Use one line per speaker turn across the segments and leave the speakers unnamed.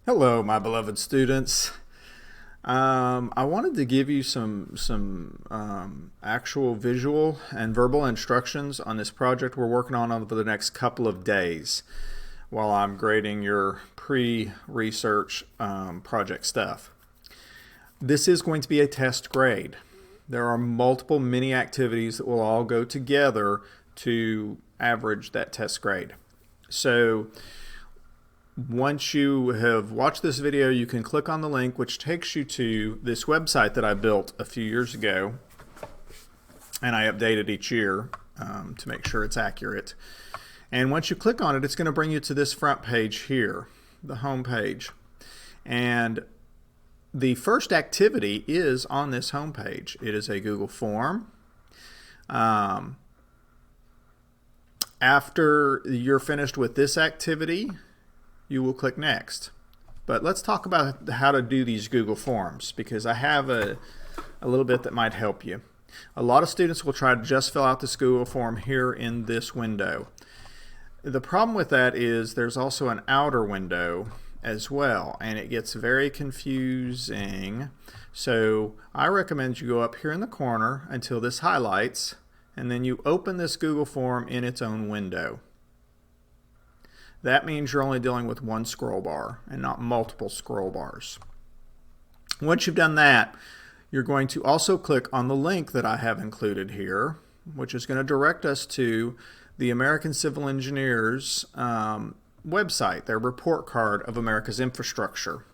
Hello, my beloved students. I wanted to give you some actual visual and verbal instructions on this project we're working on over the next couple of days while I'm grading your pre-research project stuff. This is going to be a test grade. There are multiple mini activities that will all go together to average that test grade. So once you have watched this video, you can click on the link which takes you to this website that I built a few years ago, and I update it each year to make sure it's accurate. And once you click on it, it's going to bring you to this front page here, the home page. And the first activity is on this home page. It is a Google form. After you're finished with this activity, you will click next. But let's talk about how to do these Google Forms, because I have a little bit that might help you. A lot of students will try to just fill out this Google form here in this window. The problem with that is there's also an outer window as well, and it gets very confusing. So I recommend you go up here in the corner until this highlights, and then you open this Google form in its own window. That means you're only dealing with one scroll bar and not multiple scroll bars. Once you've done that, you're going to also click on the link that I have included here, which is going to direct us to the American Civil Engineers website, their report card of America's infrastructure.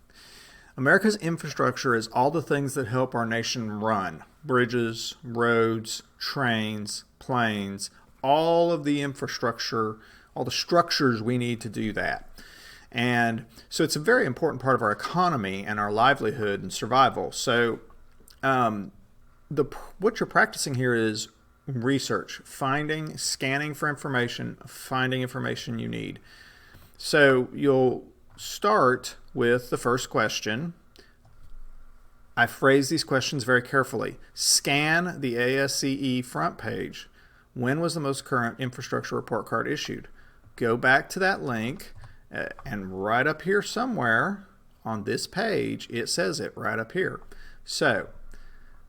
America's infrastructure is all the things that help our nation run: bridges, roads, trains, planes, all of the infrastructure, all the structures we need to do that. And so it's a very important part of our economy and our livelihood and survival. So what you're practicing here is research, finding, scanning for information, finding information you need. So you'll start with the first question. I phrase these questions very carefully. Scan the ASCE front page. When was the most current infrastructure report card issued? Go back to that link, and right up here somewhere on this page, it says it right up here. So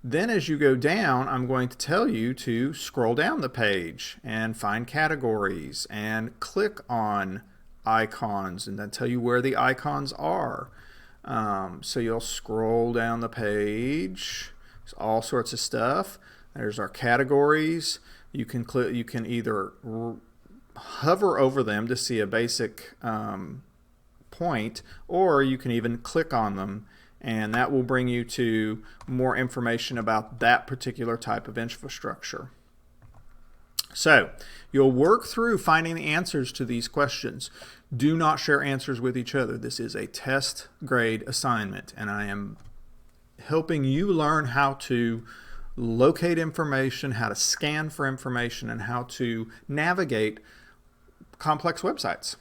then as you go down, I'm going to tell you to scroll down the page and find categories and click on icons, and then tell you where the icons are. So you'll scroll down the page. There's all sorts of stuff. There's our categories. You can either hover over them to see a basic point, or you can even click on them, and that will bring you to more information about that particular type of infrastructure. So you'll work through finding the answers to these questions. Do not share answers with each other. This is a test grade assignment, and I am helping you learn how to locate information, how to scan for information, and how to navigate complex websites.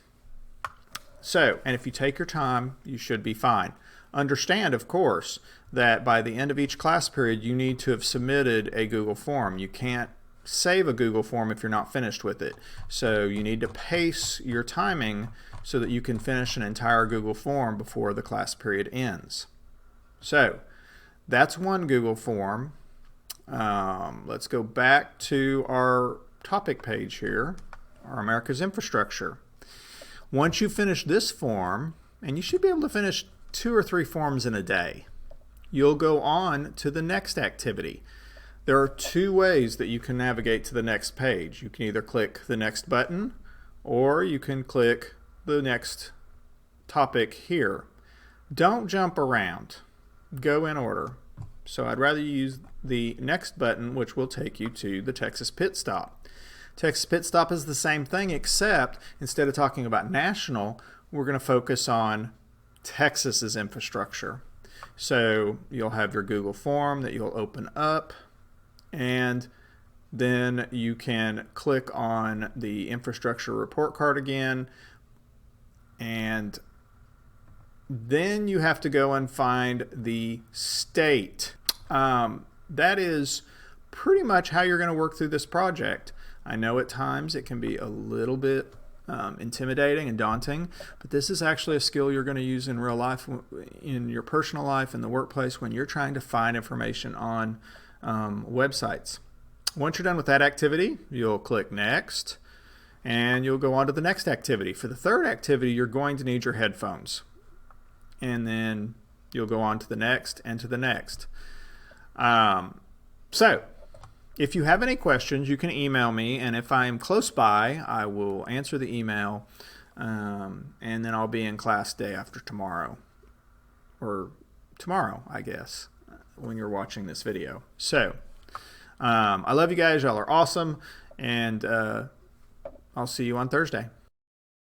So, and if you take your time, you should be fine. Understand, of course, that by the end of each class period, you need to have submitted a Google form. You can't save a Google form if you're not finished with it. So you need to pace your timing so that you can finish an entire Google form before the class period ends. So that's one Google form. Let's go back to our topic page here, our America's infrastructure. Once you finish this form, and you should be able to finish 2 or 3 forms in a day, you'll go on to the next activity. There are 2 ways that you can navigate to the next page. You can either click the next button, or you can click the next topic here. Don't jump around. Go in order. So I'd rather use the next button, which will take you to the Texas Pit Stop. Texas Pit Stop is the same thing, except instead of talking about national, we're going to focus on Texas's infrastructure. So you'll have your Google form that you'll open up, and then you can click on the infrastructure report card again, and then you have to go and find the state. That is pretty much how you're going to work through this project. I know at times it can be a little bit intimidating and daunting, but this is actually a skill you're going to use in real life, in your personal life, in the workplace, when you're trying to find information on websites. Once you're done with that activity, you'll click Next, and you'll go on to the next activity. For the third activity, you're going to need your headphones. And then you'll go on to the next and to the next. So, if you have any questions, you can email me, and if I am close by, I will answer the email, and then I'll be in class day after tomorrow. Or tomorrow, I guess, when you're watching this video. So, I love you guys. Y'all are awesome, and I'll see you on Thursday.